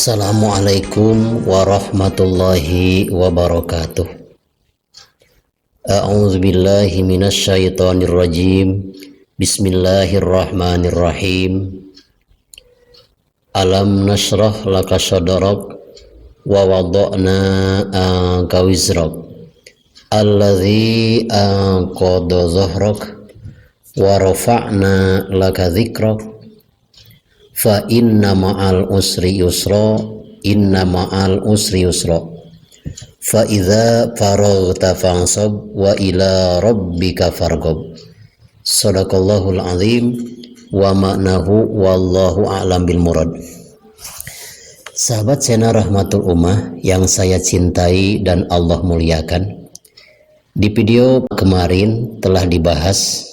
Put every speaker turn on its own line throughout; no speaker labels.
Assalamualaikum warahmatullahi wabarakatuh. A'udzu billahi minasyaitonir rajim. Bismillahirrahmanirrahim. Alam nashrah laka sadrak wa wada'na anka wizrak alladzi anqadha dhahrak wa rafa'na laka dzikrak fa inna ma'al usri yusra fa idza faraghta fansab wa ila rabbika farghab. Shadaqallahul azim wa ma'nahu wallahu a'lam bil murad. Sahabat channel Rahmatul Ummah yang saya cintai dan Allah muliakan, di video kemarin telah dibahas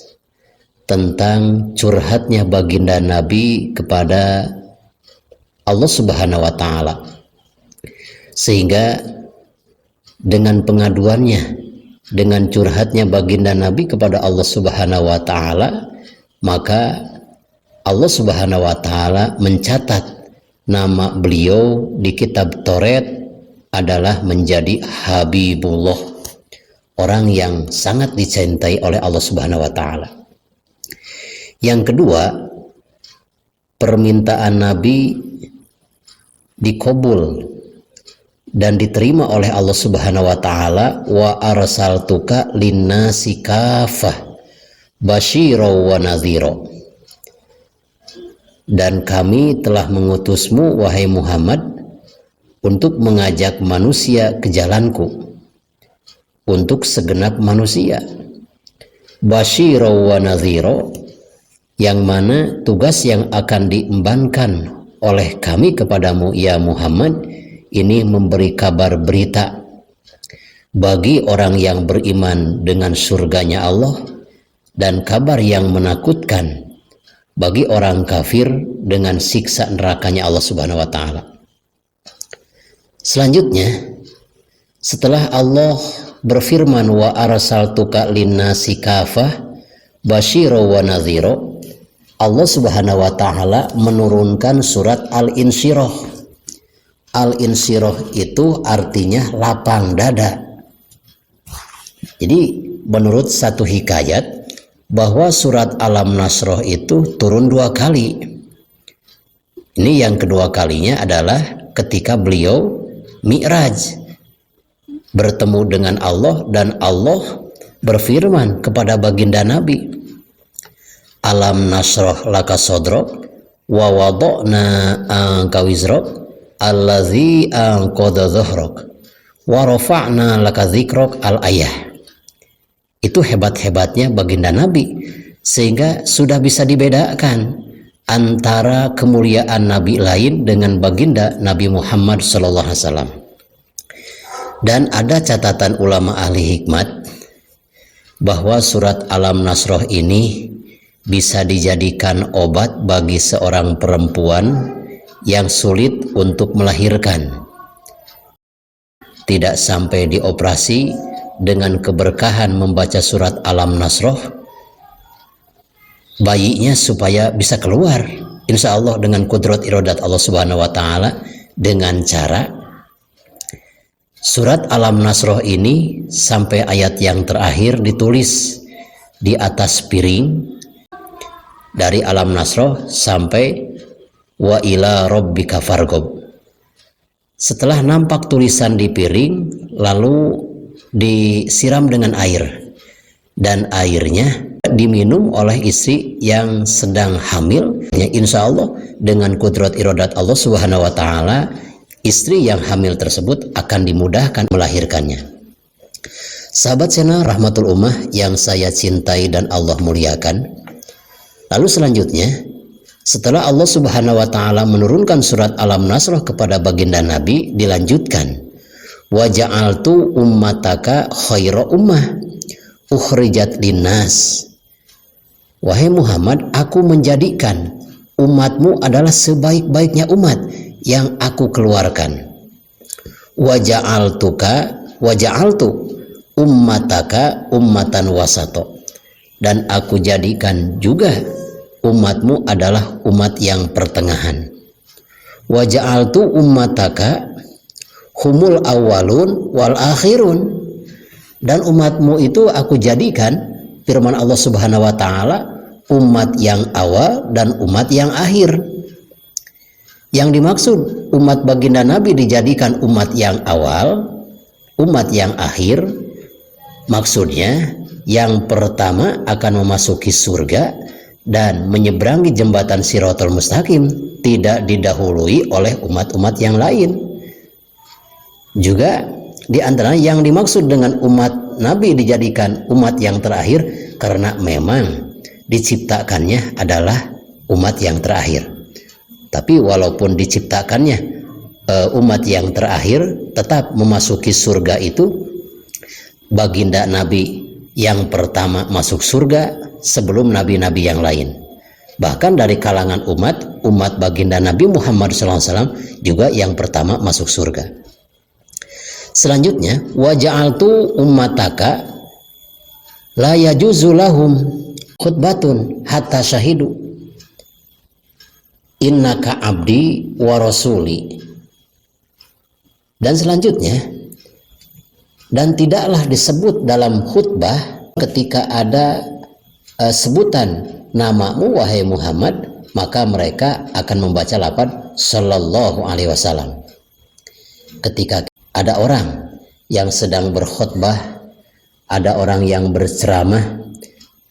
tentang curhatnya baginda Nabi kepada Allah Subhanahu wa Ta'ala, sehingga dengan pengaduannya, dengan curhatnya baginda Nabi kepada Allah Subhanahu wa Ta'ala, maka Allah Subhanahu wa Ta'ala mencatat nama beliau di kitab Taurat adalah menjadi Habibullah, orang yang sangat dicintai oleh Allah Subhanahu wa Ta'ala. Yang kedua, permintaan Nabi dikabul dan diterima oleh Allah Subhanahu wa Ta'ala. Wa arsaltuka linnasi kafah basyira wa nadhira. Dan kami telah mengutusmu wahai Muhammad untuk mengajak manusia ke jalanku, untuk segenap manusia. Basyira wa nadhira, yang mana tugas yang akan diembankan oleh kami kepadamu ya Muhammad ini memberi kabar berita bagi orang yang beriman dengan surganya Allah, dan kabar yang menakutkan bagi orang kafir dengan siksa nerakanya Allah Subhanahu wa Ta'ala. Selanjutnya, setelah Allah berfirman wa arsaltuka linnasi kafah basyira wa nadhira, Allah Subhanahu wa Ta'ala menurunkan surat Al-Insyirah. Al-Insyirah itu artinya lapang dada. Jadi menurut satu hikayat bahwa surat Alam Nasrah itu turun 2 kali. Ini yang kedua kalinya adalah ketika beliau Mi'raj, bertemu dengan Allah, dan Allah berfirman kepada baginda Nabi, Alam nasrah laka sadrak wa wada'na anka wizrak alladzi anqadha dhahrak wa rafa'na laka dzikrak al-ayah. Itu hebat-hebatnya baginda Nabi, sehingga sudah bisa dibedakan antara kemuliaan Nabi lain dengan baginda Nabi Muhammad SAW. Dan ada catatan ulama ahli hikmat bahwa surat Alam Nasrah ini bisa dijadikan obat bagi seorang perempuan yang sulit untuk melahirkan. Tidak sampai dioperasi, dengan keberkahan membaca surat Alam Nasrah, bayinya supaya bisa keluar insya Allah dengan kudrat iradat Allah Subhanahu wa Ta'ala, dengan cara surat Alam Nasrah ini sampai ayat yang terakhir ditulis di atas piring, dari Alam Nasrah sampai wa ila rabbika farghab. Setelah nampak tulisan di piring, lalu disiram dengan air, dan airnya diminum oleh istri yang sedang hamil. Insya Allah dengan kudrat iradat Allah Subhanahu wa Ta'ala, istri yang hamil tersebut akan dimudahkan melahirkannya. Sahabat channel Rahmatul Ummah yang saya cintai dan Allah muliakan, lalu selanjutnya, setelah Allah Subhanahu wa Ta'ala menurunkan surat Alam Nasrah kepada baginda Nabi, dilanjutkan wa ja'altu ummataka khaira ummah ukhrijat linnas. Wahai Muhammad, aku menjadikan umatmu adalah sebaik-baiknya umat yang aku keluarkan. Wa ja'altu ummataka ummatan wasato, dan aku jadikan juga umatmu adalah umat yang pertengahan. wa ja'altu ummataka humul awwalun wal akhirun, dan umatmu itu aku jadikan, firman Allah Subhanahu wa taala, umat yang awal dan umat yang akhir. Yang dimaksud umat baginda Nabi dijadikan umat yang awal, umat yang akhir, maksudnya yang pertama akan memasuki surga dan menyeberangi jembatan Shirathul Mustaqim, tidak didahului oleh umat-umat yang lain. Juga di antara yang dimaksud dengan umat Nabi dijadikan umat yang terakhir karena memang diciptakannya adalah umat yang terakhir. Tapi walaupun diciptakannya umat yang terakhir, tetap memasuki surga itu baginda Nabi yang pertama masuk surga sebelum nabi-nabi yang lain. Bahkan dari kalangan umat baginda Nabi Muhammad SAW juga yang pertama masuk surga. Selanjutnya, wa ja'altu ummataka la yajuzu lahum khutbatun hatta syahidu innaka abdi wa rasuli. Dan selanjutnya, dan tidaklah disebut dalam khutbah ketika ada sebutan namamu wahai Muhammad, maka mereka akan membaca lafaz sallallahu alaihi wasallam. Ketika ada orang yang sedang berkhutbah, ada orang yang berceramah,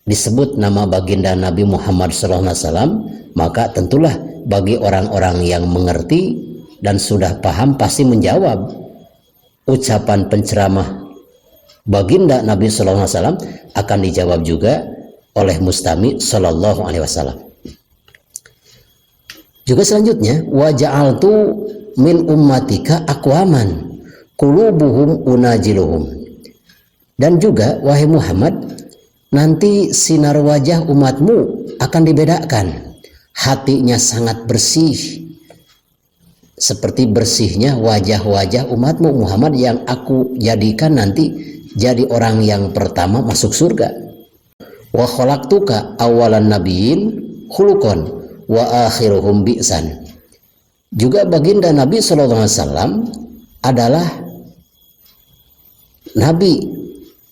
disebut nama baginda Nabi Muhammad SAW, maka tentulah bagi orang-orang yang mengerti dan sudah paham pasti menjawab ucapan penceramah baginda Nabi SAW akan dijawab juga oleh mustami Sallallahu Alaihi Wasallam. Juga selanjutnya, wa ja'altu min ummatika aqwaman qulubuhum unajiluhum, dan juga wahai Muhammad, nanti sinar wajah umatmu akan dibedakan, hatinya sangat bersih seperti bersihnya wajah-wajah umatmu Muhammad yang aku jadikan nanti jadi orang yang pertama masuk surga. Wa khalaqtuka awalan nabiyyin khuluqan wa akhiruhum bi'san. Juga baginda Nabi SAW adalah nabi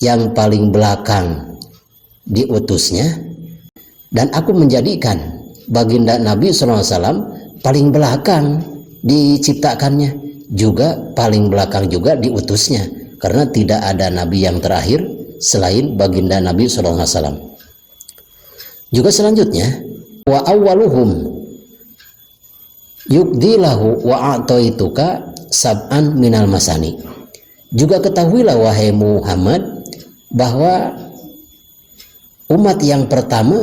yang paling belakang diutusnya, dan aku menjadikan baginda Nabi SAW paling belakang diciptakannya, juga paling belakang juga diutusnya, karena tidak ada nabi yang terakhir selain baginda Nabi SAW. Juga selanjutnya, wa awwaluhum yukdilahu wa a'taituka sab'an minal masani. Juga ketahuilah wahai Muhammad bahwa umat yang pertama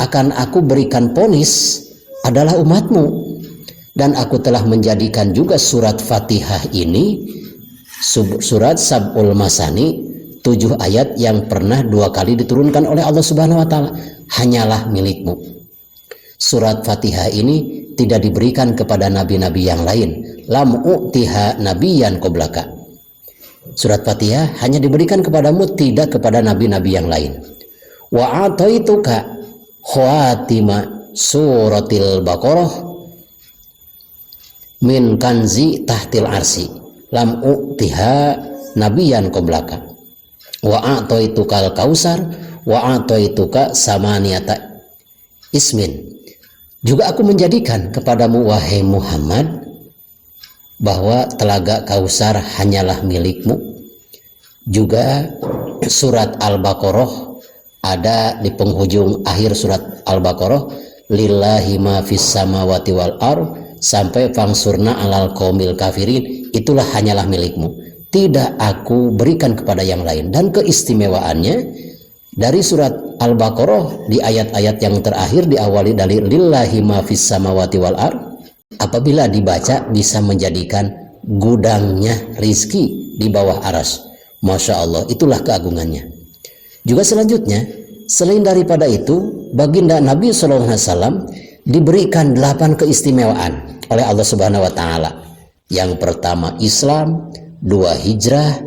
akan aku berikan ponis adalah umatmu, dan aku telah menjadikan juga surat Fatihah ini surat Sab'ul Masani, 7 ayat yang pernah 2 kali diturunkan oleh Allah Subhanahu wa taala, hanyalah milikmu. Surat Fatihah ini tidak diberikan kepada nabi-nabi yang lain. Lam u'tiha nabiyyan qablaka. Surat Fatihah hanya diberikan kepadamu, tidak kepada nabi-nabi yang lain. Wa ataituka khawatima suratil Baqarah min kanzi tahtil arsi. Lam u'tiha nabiyyan qablaka. Wa ataituka al-kausar wa ataituka samaniyata ismin. Juga aku menjadikan kepadamu wahai Muhammad bahwa telaga Kausar hanyalah milikmu. Juga surat Al-Baqarah ada di penghujung akhir surat Al-Baqarah, lillahi ma fis samawati wal ard, sampai fangsurna alal qaumil kafirin, itulah hanyalah milikmu, tidak aku berikan kepada yang lain. Dan keistimewaannya dari surat Al-Baqarah di ayat-ayat yang terakhir diawali dari lillahi ma fis samawati wal ard, apabila dibaca bisa menjadikan gudangnya rizki di bawah aras. Masya Allah, itulah keagungannya. Juga selanjutnya, selain daripada itu, baginda Nabi SAW diberikan 8 keistimewaan oleh Allah Subhanahu wa taala. Yang pertama Islam, 2 hijrah,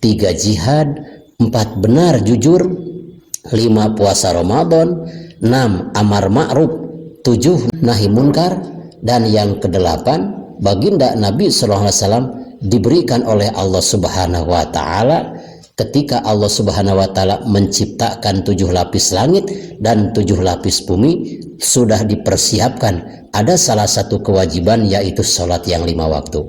3 jihad, 4 benar jujur, 5 puasa Ramadan, 6 amar ma'ruf, 7 nahi munkar, Dan yang kedelapan, baginda Nabi SAW diberikan oleh Allah Subhanahu wa Ta'ala ketika Allah Subhanahu wa Ta'ala menciptakan 7 lapis langit dan 7 lapis bumi, sudah dipersiapkan ada salah satu kewajiban, yaitu sholat yang 5 waktu.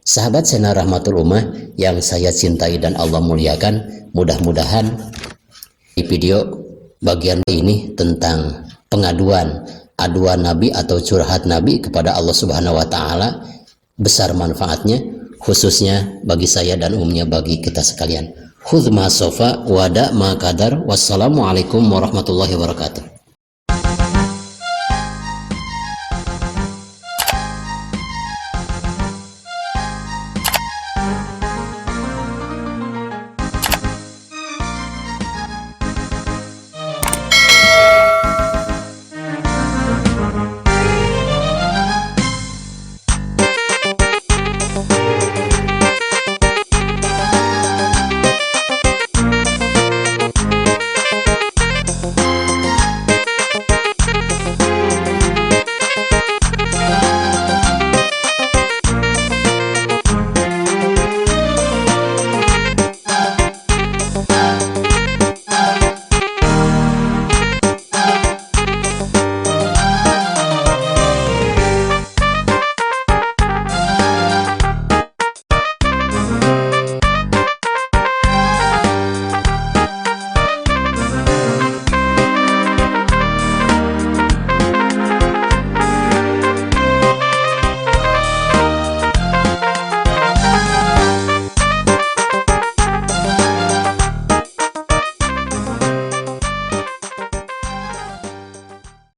Sahabat channel Rahmatul Ummah yang saya cintai dan Allah muliakan, mudah-mudahan di video bagian ini tentang pengaduan Nabi atau curhat Nabi kepada Allah Subhanahu wa Ta'ala besar manfaatnya, khususnya bagi saya dan umumnya bagi kita sekalian. Khudh ma sofa wada ma qadar. Wassalamualaikum warahmatullahi wabarakatuh.